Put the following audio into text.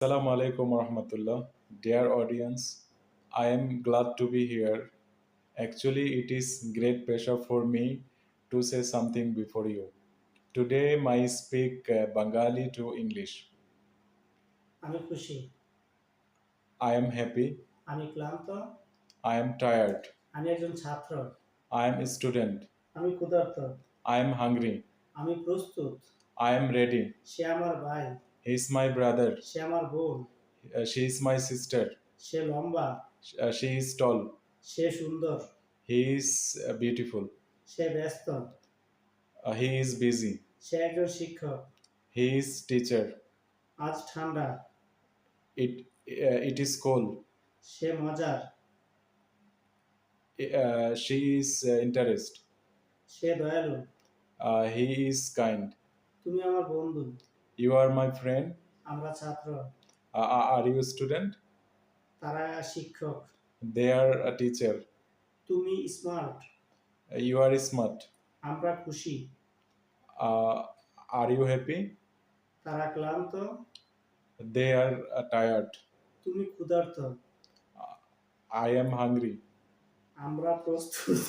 Assalamu alaikum warahmatullah. Dear audience, I am glad to be here. Actually, it is great pleasure for me to say something before you. Today, I speak Bengali to English. আমি খুশি, I am happy. আমি ক্লান্ত, I am tired. আমি একজন ছাত্র, I am a student. আমি ক্ষুধার্ত, I am hungry. আমি প্রস্তুত। I am ready. সে আমার ভাই, He is my brother. সে আমার বোন, She is my sister. সে লম্বা, She is tall. সে সুন্দর, He is beautiful. সে ব্যস্ত, He is busy. সে একজন শিক্ষক। He is teacher. আজ ঠান্ডা, It is cold. সে মজার, She is interest. সে দয়ালু। He is kind. তুমি আমার বন্ধু, You are my friend. আমরা ছাত্র, Are you a student? তারা শিক্ষক। They are a teacher. তুমি স্মার্ট, You are smart. আমরা খুশি, Uh, are you happy? তারা ক্লান্ত, They are tired. তুমি ক্ষুধার্ত, I am hungry. আমরা প্রস্তুত।